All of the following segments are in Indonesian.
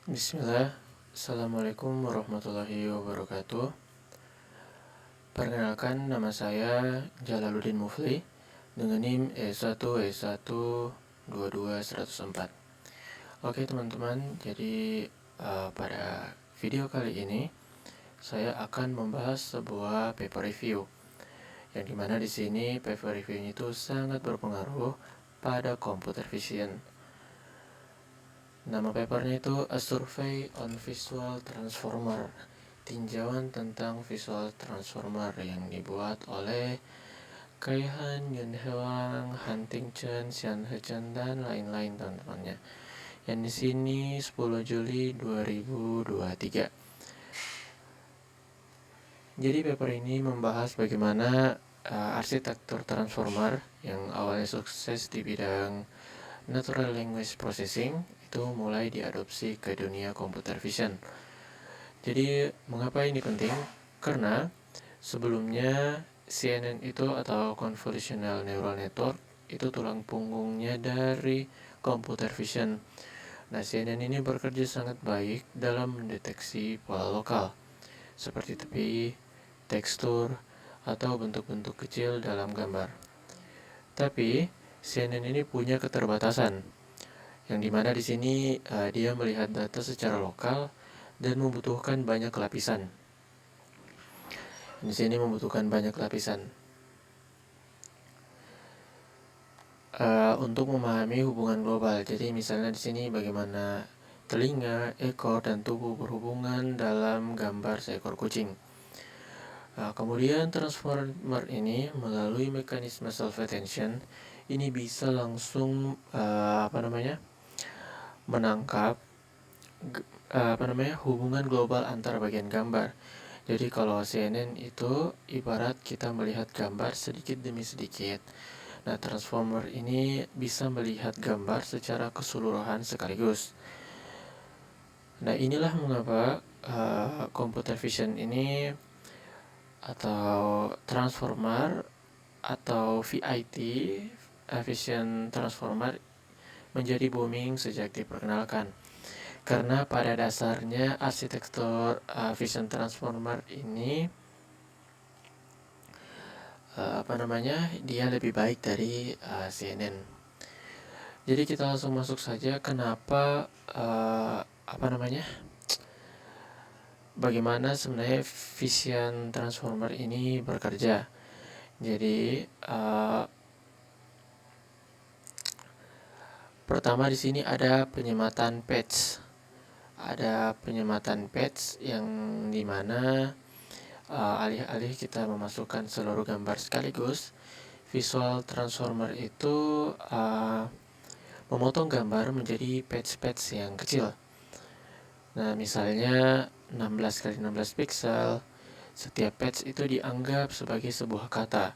Bismillah, Assalamualaikum warahmatullahi wabarakatuh. Perkenalkan, nama saya Jalaluddin Mufli dengan NIM E1E122-104. Oke teman-teman, jadi pada video kali ini saya akan membahas sebuah paper review, yang dimana di sini paper review itu sangat berpengaruh pada computer vision. Nama papernya itu A Survey on Visual Transformer, tinjauan tentang visual transformer, yang dibuat oleh Kaihan, Yunhewang, Huntington, Xianhechen, dan lain-lain teman-temannya. Yang di sini 10 Juli 2023. Jadi paper ini membahas bagaimana arsitektur transformer yang awalnya sukses di bidang natural language processing itu mulai diadopsi ke dunia computer vision. Jadi mengapa ini penting? Karena sebelumnya CNN itu atau Convolutional Neural Network itu tulang punggungnya dari computer vision. Nah, CNN ini bekerja sangat baik dalam mendeteksi pola lokal seperti tepi, tekstur, atau bentuk-bentuk kecil dalam gambar. Tapi CNN ini punya keterbatasan, yang dimana di sini dia melihat data secara lokal dan membutuhkan banyak lapisan. Di sini membutuhkan banyak lapisan untuk memahami hubungan global. Jadi misalnya di sini bagaimana telinga, ekor, dan tubuh berhubungan dalam gambar seekor kucing. Kemudian transformer ini melalui mekanisme self-attention ini bisa langsung menangkap hubungan global antar bagian gambar. Jadi kalau CNN itu ibarat kita melihat gambar sedikit demi sedikit. Nah, transformer ini bisa melihat gambar secara keseluruhan sekaligus. Nah, inilah mengapa computer vision ini atau transformer atau VIT, Vision Transformer, menjadi booming sejak diperkenalkan. Karena pada dasarnya arsitektur Vision Transformer ini dia lebih baik dari CNN. Jadi kita langsung masuk saja kenapa bagaimana sebenarnya Vision Transformer ini bekerja. Jadi pertama di sini ada penyematan patch. Ada penyematan patch yang dimana alih-alih kita memasukkan seluruh gambar sekaligus, Visual Transformer itu memotong gambar menjadi patch-patch yang kecil. Nah, misalnya 16x16 pixel. Setiap patch itu dianggap sebagai sebuah kata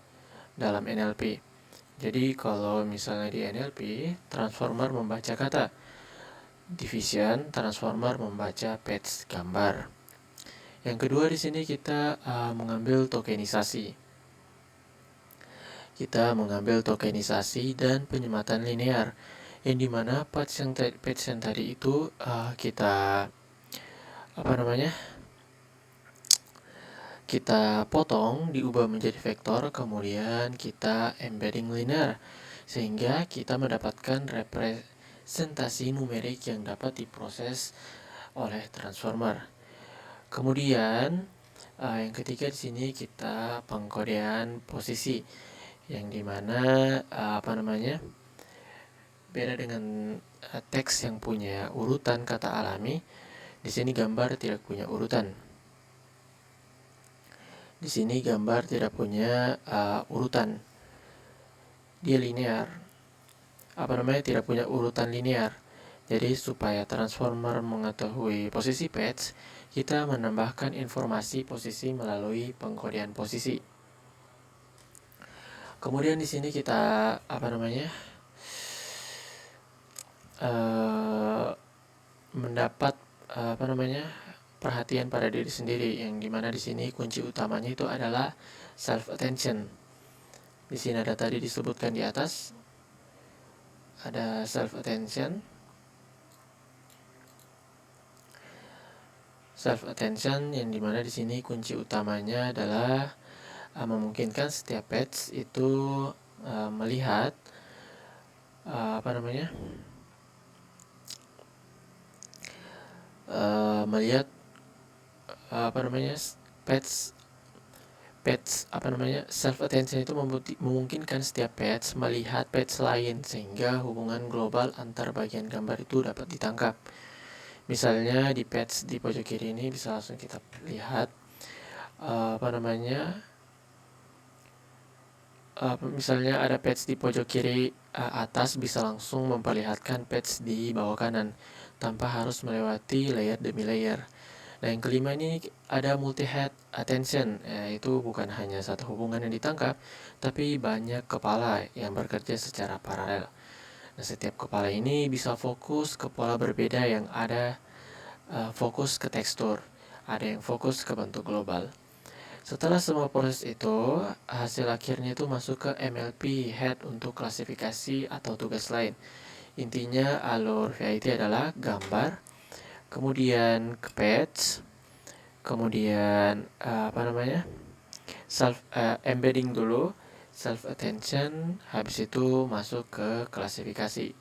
dalam NLP. Jadi kalau misalnya di NLP, transformer membaca kata. Di Vision, transformer membaca patch gambar. Yang kedua di sini kita mengambil tokenisasi. Kita mengambil tokenisasi dan penyematan linear, yang dimana patch yang tadi itu kita potong, diubah menjadi vektor, kemudian kita embedding linear, sehingga kita mendapatkan representasi numerik yang dapat diproses oleh transformer. Kemudian yang ketiga di sini kita pengkodean posisi, yang dimana beda dengan teks yang punya urutan kata alami. Di sini gambar tidak punya urutan. Di sini gambar tidak punya urutan. Dia linear. Tidak punya urutan linear. Jadi supaya transformer mengetahui posisi patch, kita menambahkan informasi posisi melalui pengkodean posisi. Kemudian di sini kita mendapat perhatian pada diri sendiri, yang dimana di sini kunci utamanya itu adalah self attention. Di sini ada tadi disebutkan di atas, ada self attention. self attention, yang dimana di sini kunci utamanya adalah memungkinkan setiap page itu melihat melihat page self attention itu memungkinkan setiap page melihat page lain sehingga hubungan global antar bagian gambar itu dapat ditangkap. Misalnya di page di pojok kiri ini bisa langsung kita lihat misalnya ada page di pojok kiri atas bisa langsung memperlihatkan page di bawah kanan tanpa harus melewati layer demi layer. Nah, yang kelima ini ada multi-head attention, yaitu bukan hanya satu hubungan yang ditangkap, tapi banyak kepala yang bekerja secara paralel. Nah, setiap kepala ini bisa fokus ke pola berbeda yang ada fokus ke tekstur, ada yang fokus ke bentuk global. Setelah semua proses itu, hasil akhirnya itu masuk ke MLP head untuk klasifikasi atau tugas lain. Intinya alur VIT adalah gambar, kemudian ke page, kemudian embedding dulu, self attention, habis itu masuk ke klasifikasi.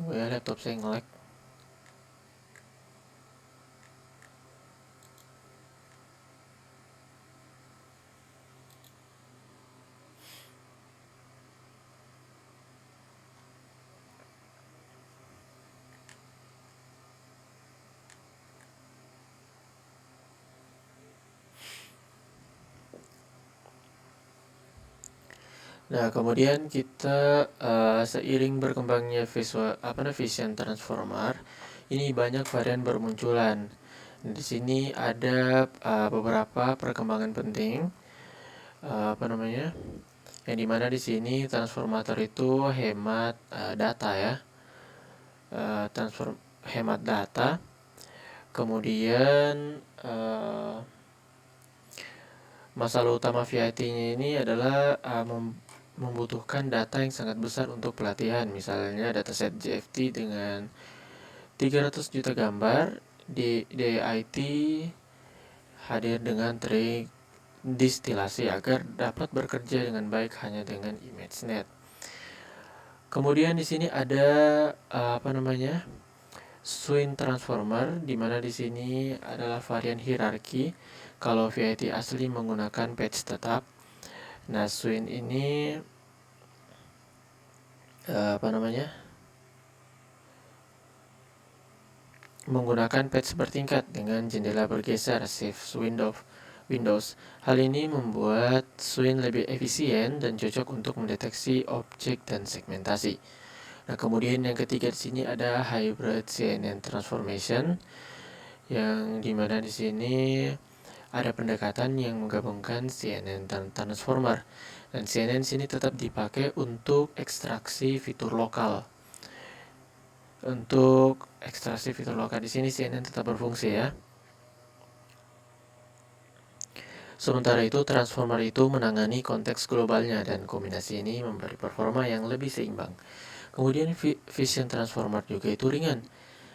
Laptop saya nge-lag. Nah, kemudian kita seiring berkembangnya vision transformer, ini banyak varian bermunculan. Di sini ada beberapa perkembangan penting, yang dimana di sini transformator itu hemat data ya, hemat data. Kemudian masalah utama VIT-nya ini adalah membutuhkan data yang sangat besar untuk pelatihan. Misalnya dataset GFT dengan 300 juta gambar, DIT hadir dengan trik distilasi agar dapat bekerja dengan baik hanya dengan ImageNet. Kemudian di sini ada Swing transformer, di mana di sini adalah varian hierarki. Kalau VIT asli menggunakan page tetap. Nah, swing ini menggunakan page bertingkat dengan jendela bergeser shift Windows. Hal ini membuat swing lebih efisien dan cocok untuk mendeteksi objek dan segmentasi. Nah, kemudian yang ketiga di sini ada hybrid CNN transformation, yang dimana di sini ada pendekatan yang menggabungkan CNN dan transformer. Dan CNN sini tetap dipakai untuk ekstraksi fitur lokal. Untuk ekstraksi fitur lokal di sini CNN tetap berfungsi ya. Sementara itu transformer itu menangani konteks globalnya dan kombinasi ini memberi performa yang lebih seimbang. Kemudian vision transformer juga itu ringan.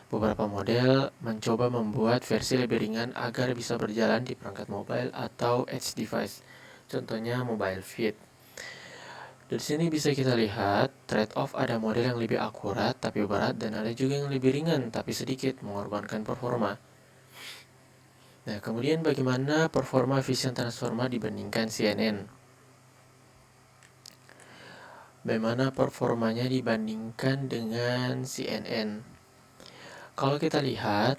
Beberapa model mencoba membuat versi lebih ringan agar bisa berjalan di perangkat mobile atau edge device. Contohnya mobile feed. Dari sini bisa kita lihat trade-off, ada model yang lebih akurat tapi berat dan ada juga yang lebih ringan tapi sedikit mengorbankan performa. Nah, kemudian bagaimana performa vision transformer dibandingkan CNN? Bagaimana performanya dibandingkan dengan CNN? Kalau kita lihat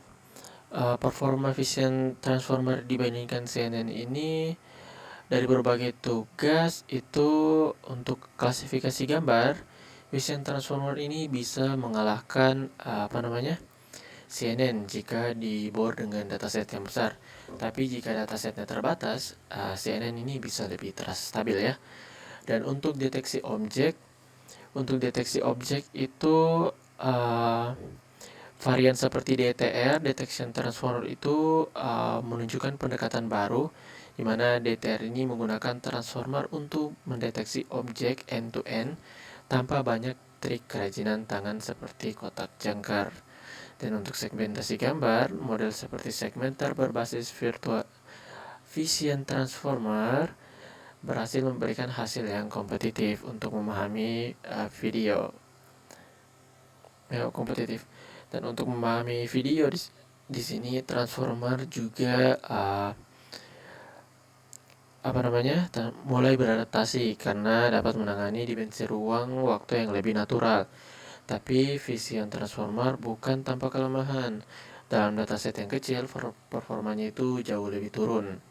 performa vision transformer dibandingkan CNN ini, dari berbagai tugas itu untuk klasifikasi gambar, vision transformer ini bisa mengalahkan CNN jika dibor dengan dataset yang besar. Tapi jika datasetnya terbatas, CNN ini bisa lebih terasa stabil ya. Dan untuk deteksi objek itu Varian seperti DTR, Detection Transformer itu menunjukkan pendekatan baru, di mana DTR ini menggunakan transformer untuk mendeteksi objek end-to-end tanpa banyak trik kerajinan tangan seperti kotak jangkar. Dan untuk segmentasi gambar, model seperti segmenter berbasis virtual Vision Transformer berhasil memberikan hasil yang kompetitif untuk memahami video. Kompetitif. Dan untuk memahami video di sini transformer juga mulai beradaptasi karena dapat menangani dimensi ruang waktu yang lebih natural. Tapi Vision Transformer bukan tanpa kelemahan. Dalam dataset yang kecil, performanya itu jauh lebih turun.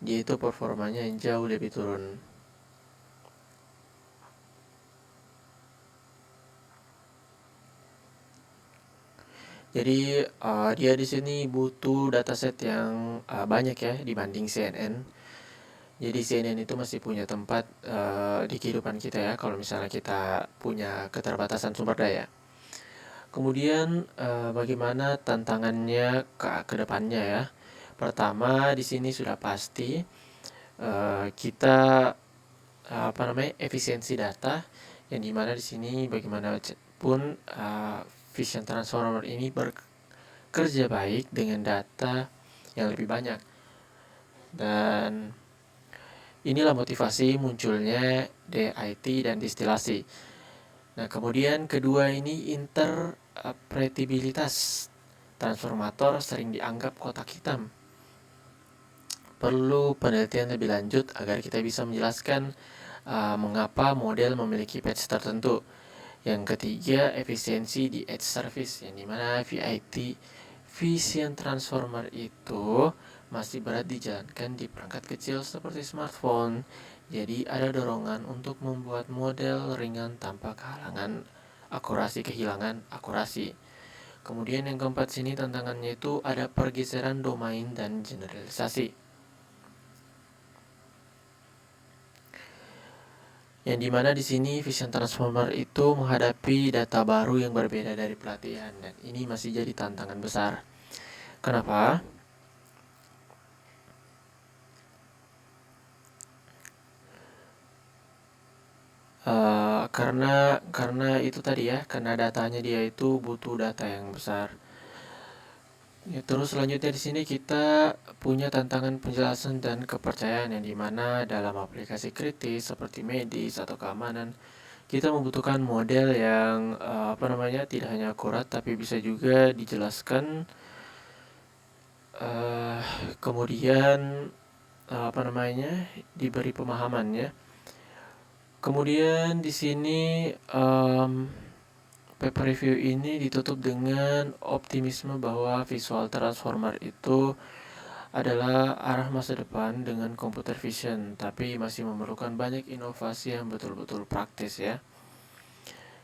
Dia itu performanya yang jauh lebih turun. Jadi dia di sini butuh dataset yang banyak ya dibanding CNN. Jadi CNN itu masih punya tempat di kehidupan kita ya kalau misalnya kita punya keterbatasan sumber daya. Kemudian bagaimana tantangannya ke depannya ya? Pertama di sini sudah pasti kita efisiensi data yang dimana di sini bagaimanapun Vision Transformer ini bekerja baik dengan data yang lebih banyak, dan inilah motivasi munculnya DIT dan distilasi. Nah kemudian kedua ini interpretabilitas. Transformator sering dianggap kotak hitam. Perlu penelitian lebih lanjut agar kita bisa menjelaskan mengapa model memiliki patch tertentu. Yang ketiga, efisiensi di edge service, yang dimana Vision Transformer itu masih berat dijalankan di perangkat kecil seperti smartphone. Jadi ada dorongan untuk membuat model ringan tanpa kehilangan akurasi. Kemudian yang keempat sini tantangannya itu ada pergeseran domain dan generalisasi. Yang dimana di sini Vision Transformer itu menghadapi data baru yang berbeda dari pelatihan, dan ini masih jadi tantangan besar. Kenapa? Karena itu tadi ya, karena datanya dia itu butuh data yang besar. Ya, terus selanjutnya di sini kita punya tantangan penjelasan dan kepercayaan, yang dimana dalam aplikasi kritis seperti medis atau keamanan kita membutuhkan model yang tidak hanya akurat tapi bisa juga dijelaskan, kemudian diberi pemahamannya. Kemudian di sini paper review ini ditutup dengan optimisme bahwa visual transformer itu adalah arah masa depan dengan computer vision, tapi masih memerlukan banyak inovasi yang betul-betul praktis ya.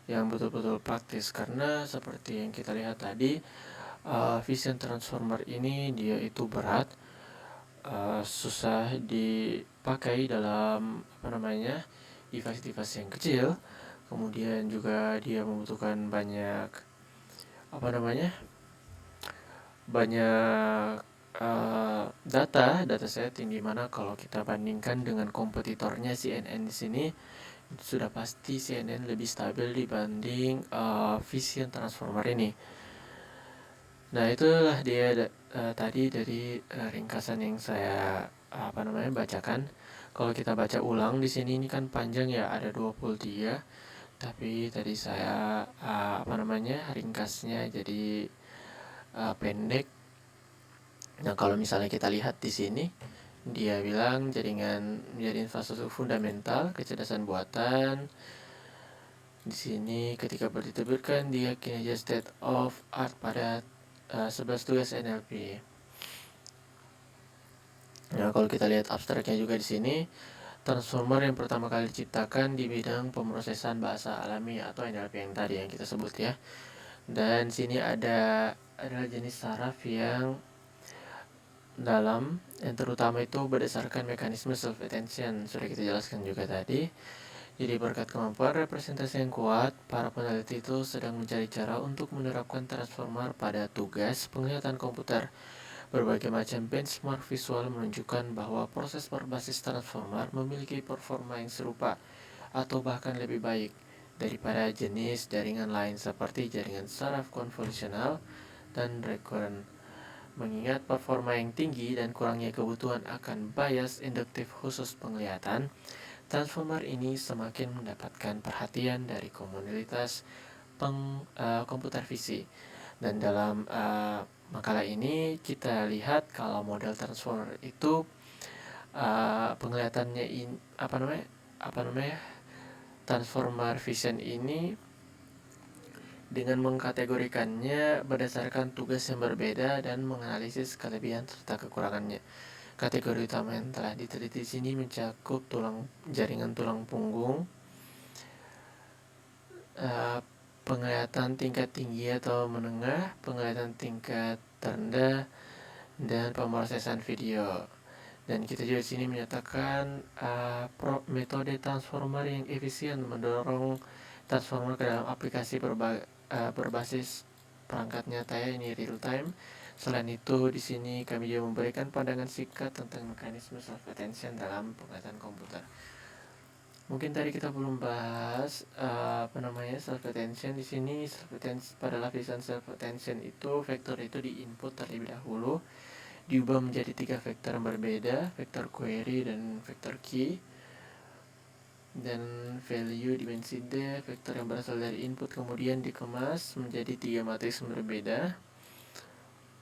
Karena seperti yang kita lihat tadi, Vision Transformer ini dia itu berat, susah dipakai dalam device-device yang kecil. Kemudian juga dia membutuhkan banyak dataset, yang dimana kalau kita bandingkan dengan kompetitornya CNN di sini, sudah pasti CNN lebih stabil dibanding Vision Transformer ini. Nah itulah dia tadi dari ringkasan yang saya bacakan. Kalau kita baca ulang di sini ini kan panjang ya, ada 23, tapi tadi saya ringkasnya jadi pendek. Nah kalau misalnya kita lihat di sini, dia bilang jaringan menjadi infrastruktur fundamental kecerdasan buatan. Di sini ketika diterbitkan dia kinerja state of art pada 11 tugas NLP. Nah kalau kita lihat abstraknya juga di sini, transformer yang pertama kali diciptakan di bidang pemrosesan bahasa alami atau NLP yang tadi yang kita sebut ya. Dan sini adalah jenis saraf yang dalam, yang terutama itu berdasarkan mekanisme self attention, sudah kita jelaskan juga tadi. Jadi berkat kemampuan representasi yang kuat, para peneliti itu sedang mencari cara untuk menerapkan transformer pada tugas penglihatan komputer. Berbagai macam benchmark visual menunjukkan bahwa proses berbasis transformer memiliki performa yang serupa atau bahkan lebih baik daripada jenis jaringan lain seperti jaringan saraf konvensional dan recurrent. Mengingat performa yang tinggi dan kurangnya kebutuhan akan bias induktif khusus penglihatan, transformer ini semakin mendapatkan perhatian dari komunitas komputer visi. Dan dalam makalah ini kita lihat kalau model transformer itu penglihatannya transformer vision ini dengan mengkategorikannya berdasarkan tugas yang berbeda dan menganalisis kelebihan serta kekurangannya. Kategori utama yang telah diteliti di sini mencakup jaringan tulang punggung, penglihatan tingkat tinggi atau menengah, penglihatan tingkat terendah, dan pemrosesan video. Dan kita juga di sini menyatakan metode transformer yang efisien mendorong transformer ke dalam aplikasi berbasis perangkat nyata, ya, ini real time. Selain itu, di sini kami juga memberikan pandangan singkat tentang mekanisme self attention dalam penglihatan komputer. Mungkin tadi kita belum bahas self attention. Di sini pada lapisan self attention itu vektor itu di input terlebih dahulu, diubah menjadi 3 vektor yang berbeda, vektor query dan vektor key, dan value dimensi D, vektor yang berasal dari input kemudian dikemas menjadi 3 matriks yang berbeda.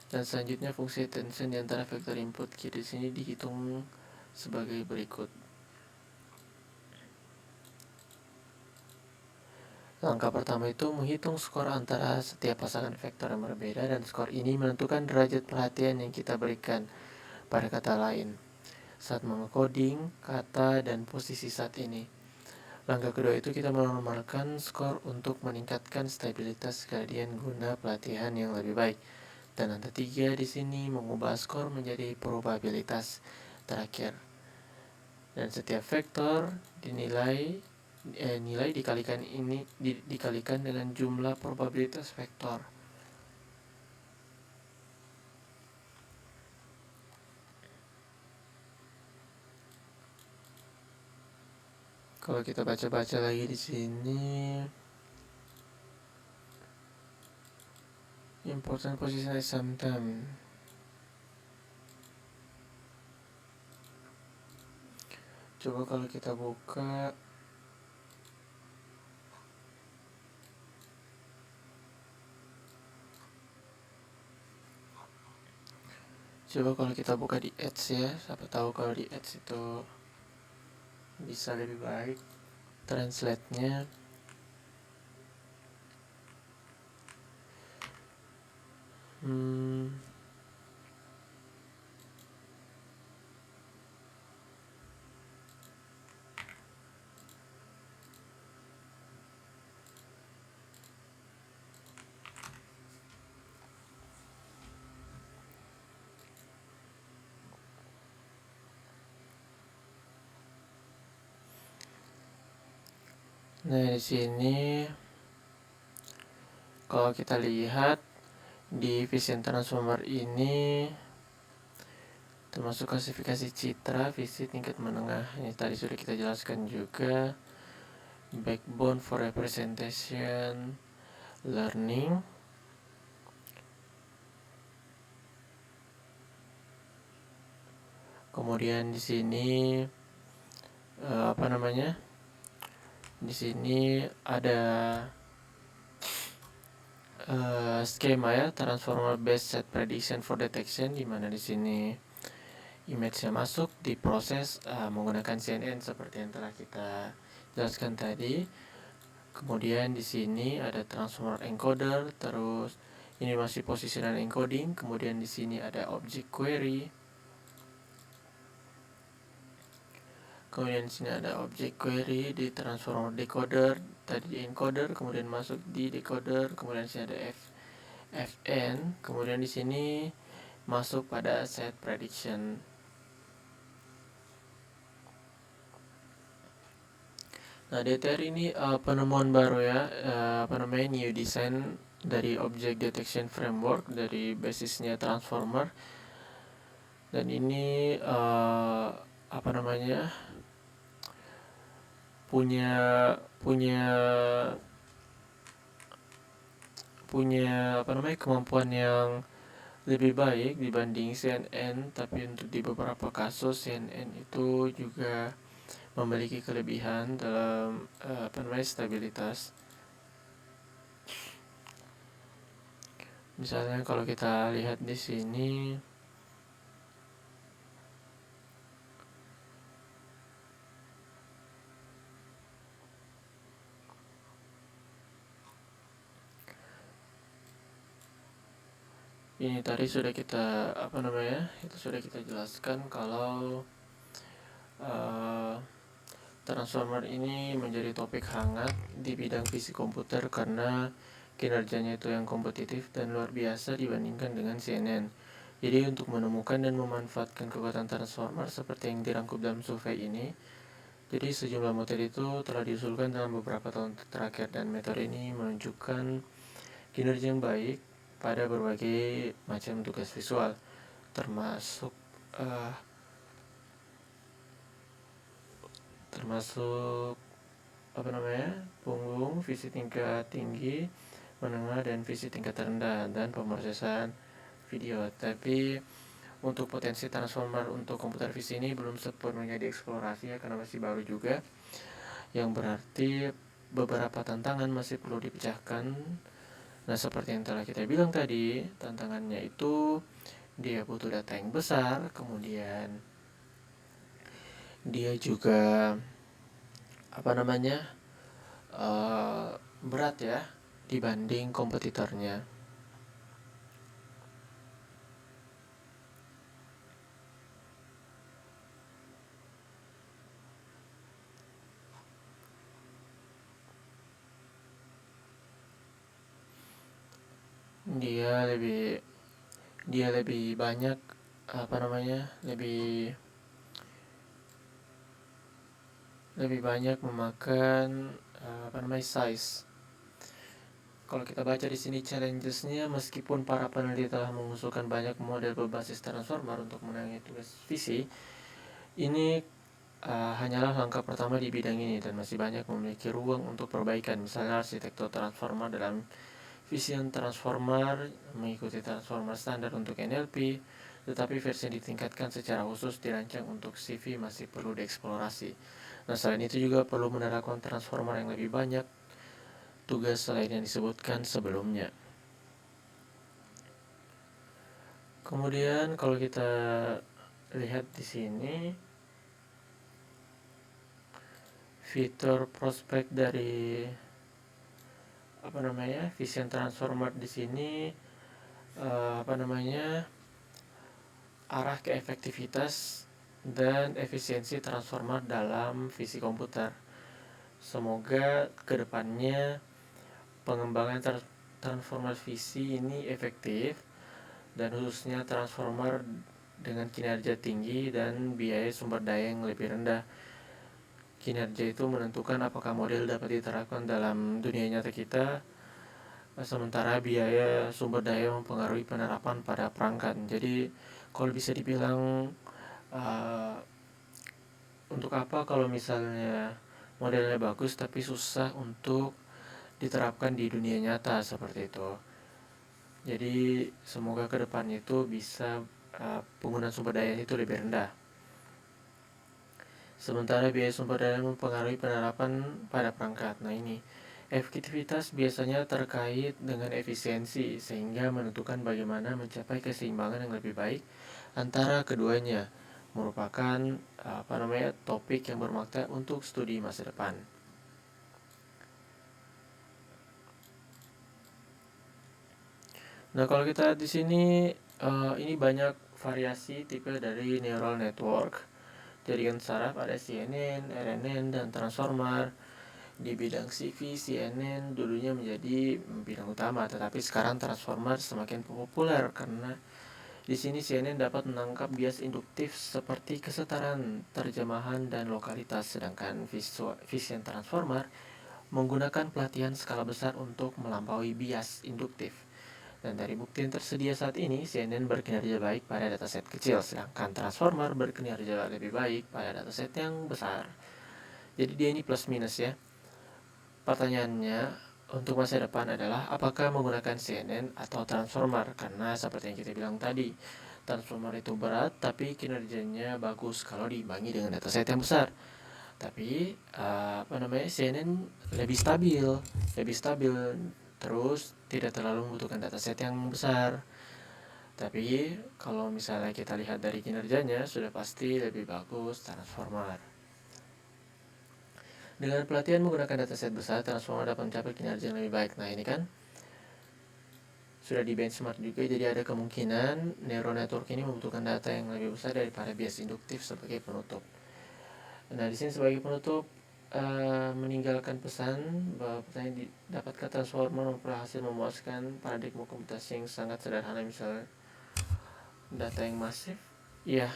Dan selanjutnya fungsi attention di antara vektor input key di sini dihitung sebagai berikut. Langkah pertama itu menghitung skor antara setiap pasangan vektor yang berbeda, dan skor ini menentukan derajat perhatian yang kita berikan pada kata lain saat mengekoding kata dan posisi saat ini. Langkah kedua itu kita menormalkan skor untuk meningkatkan stabilitas gradien guna pelatihan yang lebih baik. Dan langkah tiga di sini mengubah skor menjadi probabilitas terakhir. Dan setiap vektor nilai dikalikan dengan jumlah probabilitas vektor. Kalau kita baca-baca lagi di sini, important position sometimes. Coba kalau kita buka di Edge, ya, siapa tahu kalau di Edge itu bisa lebih baik translate-nya. Nah, di sini kalau kita lihat di vision transformer ini termasuk klasifikasi citra visi tingkat menengah. Ini tadi sudah kita jelaskan juga. Backbone for representation learning. Kemudian di sini di sini ada skema, ya, transformer based set prediction for detection, di mana di sini image-nya masuk diproses menggunakan CNN seperti yang telah kita jelaskan tadi. Kemudian di sini ada transformer encoder, terus ini masih positional encoding. Kemudian di sini ada object query. Kemudian di sini ada object query di transformer decoder, tadi di encoder, kemudian masuk di decoder, kemudian di sini ada FN, kemudian di sini masuk pada set prediction. Nah, DTR ini penemuan baru ya, new design dari Object Detection Framework dari basisnya Transformer. Dan ini apa namanya punya punya punya kemampuan yang lebih baik dibanding CNN, tapi untuk di beberapa kasus CNN itu juga memiliki kelebihan dalam stabilitas. Misalnya kalau kita lihat di sini, ini tadi sudah kita itu sudah kita jelaskan kalau transformer ini menjadi topik hangat di bidang fisik komputer karena kinerjanya itu yang kompetitif dan luar biasa dibandingkan dengan CNN. Jadi untuk menemukan dan memanfaatkan kekuatan transformer seperti yang dirangkum dalam survei ini, jadi sejumlah metode itu telah diusulkan dalam beberapa tahun terakhir, dan metode ini menunjukkan kinerja yang baik pada berbagai macam tugas visual, termasuk termasuk punggung, visi tingkat tinggi, menengah, dan visi tingkat rendah, dan pemrosesan video. Tapi untuk potensi transformer untuk komputer visi ini belum sepenuhnya dieksplorasi ya, karena masih baru juga, yang berarti beberapa tantangan masih perlu dipecahkan. Nah, seperti yang telah kita bilang tadi, tantangannya itu dia butuh data yang besar, kemudian dia juga berat ya dibanding kompetitornya. Dia lebih dia lebih banyak lebih banyak memakan size. Kalau kita baca di sini challenges-nya, meskipun para peneliti telah mengusulkan banyak model berbasis transformer untuk menangani tugas visi, ini hanyalah langkah pertama di bidang ini dan masih banyak memiliki ruang untuk perbaikan. Misalnya arsitektur transformer dalam Vision transformer mengikuti transformer standar untuk NLP, tetapi versi yang ditingkatkan secara khusus dirancang untuk CV masih perlu dieksplorasi. Nah, selain itu juga perlu menerapkan transformer yang lebih banyak tugas selain yang disebutkan sebelumnya. Kemudian kalau kita lihat di sini, fitur prospek dari vision transformer di sini arah ke efektivitas dan efisiensi transformer dalam visi komputer. Semoga kedepannya pengembangan transformer visi ini efektif, dan khususnya transformer dengan kinerja tinggi dan biaya sumber daya yang lebih rendah. Kinerja itu menentukan apakah model dapat diterapkan dalam dunia nyata kita, sementara biaya sumber daya mempengaruhi penerapan pada perangkat. Jadi kalau bisa dibilang untuk apa kalau misalnya modelnya bagus tapi susah untuk diterapkan di dunia nyata seperti itu. Jadi semoga ke depan itu bisa penggunaan sumber daya itu lebih rendah. Sementara biaya sumber daya mempengaruhi penerapan pada perangkat. Nah, ini efektivitas biasanya terkait dengan efisiensi, sehingga menentukan bagaimana mencapai keseimbangan yang lebih baik antara keduanya, merupakan topik yang bermakna untuk studi masa depan. Nah, kalau kita di sini ini banyak variasi tipe dari neural network. Jaringan saraf ada CNN, RNN, dan transformer. Di bidang CV, CNN dulunya menjadi bidang utama, tetapi sekarang transformer semakin populer karena Di sini CNN dapat menangkap bias induktif seperti kesetaraan, terjemahan, dan lokalitas, sedangkan Vision Transformer menggunakan pelatihan skala besar untuk melampaui bias induktif. Dan dari bukti yang tersedia saat ini, CNN berkinerja baik pada dataset kecil, sedangkan Transformer berkinerja lebih baik pada dataset yang besar. Jadi dia ini plus minus ya. Pertanyaannya untuk masa depan adalah apakah menggunakan CNN atau Transformer? Karena seperti yang kita bilang tadi, Transformer itu berat tapi kinerjanya bagus kalau diimbangi dengan dataset yang besar. Tapi CNN lebih stabil, terus tidak terlalu membutuhkan dataset yang besar. Tapi kalau misalnya kita lihat dari kinerjanya, sudah pasti lebih bagus Transformer. Dengan pelatihan menggunakan dataset besar, Transformer dapat mencapai kinerja yang lebih baik. Nah, ini kan sudah di benchmark juga, jadi ada kemungkinan neural network ini membutuhkan data yang lebih besar daripada bias induktif sebagai penutup. Nah, di sini sebagai penutup, meninggalkan pesan bahwa pertanyaan dapatkah Transformer berhasil memuaskan paradigma komputasi yang sangat sederhana, misalnya data yang masif? Iya,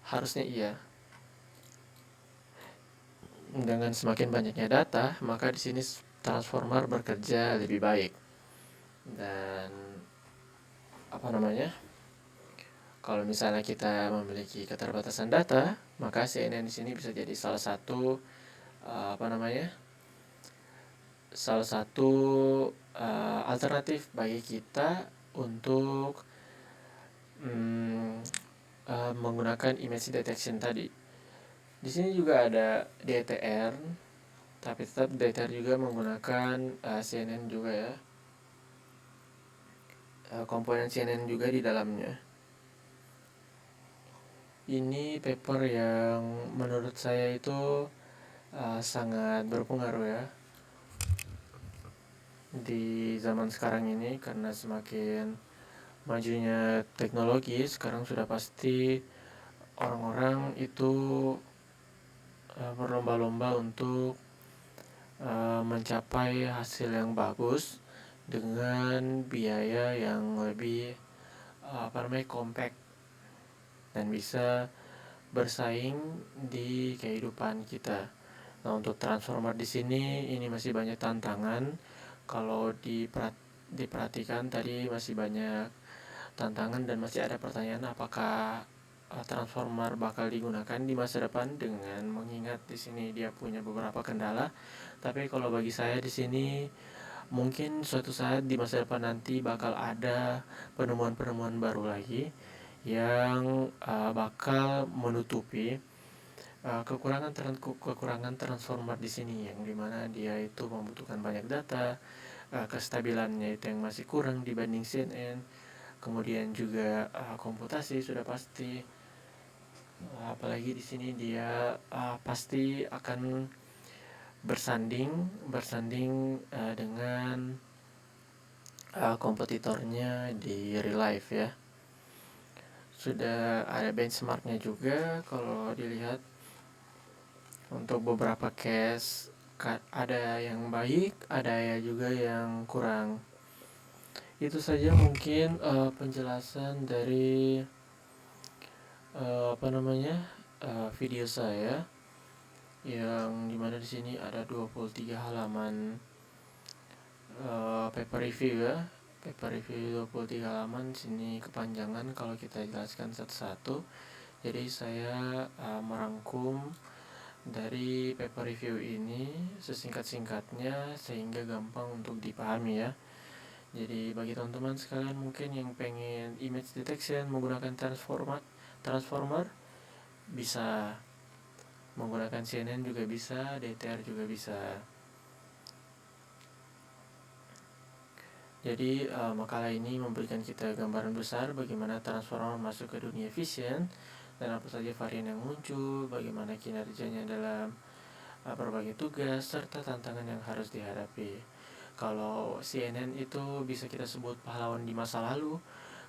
harusnya iya. Dengan semakin banyaknya data, maka di sini Transformer bekerja lebih baik. Dan kalau misalnya kita memiliki keterbatasan data, maka CNN di sini bisa jadi salah satu alternatif bagi kita untuk menggunakan image detection tadi. Di sini juga ada DTR, tapi tetap DTR juga menggunakan CNN juga ya, komponen CNN juga di dalamnya. Ini paper yang menurut saya itu sangat berpengaruh ya di zaman sekarang ini, karena semakin majunya teknologi, sekarang sudah pasti orang-orang itu berlomba-lomba untuk mencapai hasil yang bagus dengan biaya yang lebih compact dan bisa bersaing di kehidupan kita. Nah, untuk Transformer di sini ini masih banyak tantangan. Kalau diperhatikan tadi masih banyak tantangan dan masih ada pertanyaan apakah Transformer bakal digunakan di masa depan, dengan mengingat di sini dia punya beberapa kendala. Tapi kalau bagi saya di sini mungkin suatu saat di masa depan nanti bakal ada penemuan-penemuan baru lagi yang bakal menutupi kekurangan Transformer di sini, yang dimana dia itu membutuhkan banyak data, kestabilannya itu yang masih kurang dibanding CNN, kemudian juga komputasi sudah pasti, apalagi di sini dia pasti akan bersanding dengan kompetitornya di real life ya. Sudah ada benchmarknya juga kalau dilihat. Untuk beberapa case ada yang baik, ada ya juga yang kurang. Itu saja mungkin penjelasan dari video saya, yang dimana di sini ada 23 halaman paper review ya. Paper review 23 halaman, sini kepanjangan kalau kita jelaskan satu-satu. Jadi saya merangkum dari paper review ini sesingkat-singkatnya sehingga gampang untuk dipahami ya. Jadi bagi teman-teman sekalian mungkin yang pengen image detection menggunakan transformer bisa menggunakan CNN juga bisa, DTR juga bisa. Jadi makalah ini memberikan kita gambaran besar bagaimana transformer masuk ke dunia vision dan apa saja varian yang muncul, bagaimana kinerjanya dalam berbagai tugas, serta tantangan yang harus dihadapi. Kalau CNN itu bisa kita sebut pahlawan di masa lalu,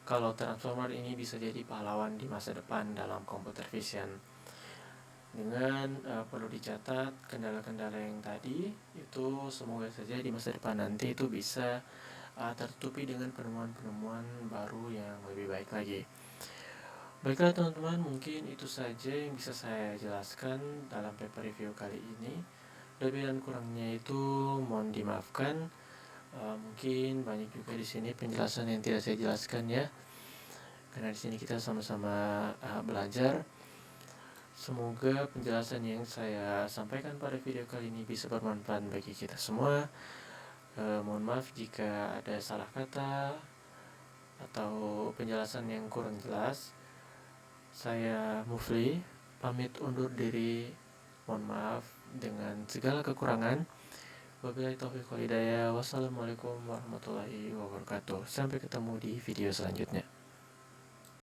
kalau Transformer ini bisa jadi pahlawan di masa depan dalam computer vision. Dengan perlu dicatat kendala-kendala yang tadi itu, semoga saja di masa depan nanti itu bisa tertutupi dengan penemuan-penemuan baru yang lebih baik lagi. Baiklah teman-teman, mungkin itu saja yang bisa saya jelaskan dalam paper review kali ini. Lebih dan kurangnya itu mohon dimaafkan. Mungkin banyak juga di sini penjelasan yang tidak saya jelaskan ya, karena di sini kita sama-sama belajar. Semoga penjelasan yang saya sampaikan pada video kali ini bisa bermanfaat bagi kita semua. Mohon maaf jika ada salah kata atau penjelasan yang kurang jelas. Saya Mufli, pamit undur diri. Mohon maaf dengan segala kekurangan. Wabillahi taufiq wal hidayah. Wassalamualaikum warahmatullahi wabarakatuh. Sampai ketemu di video selanjutnya.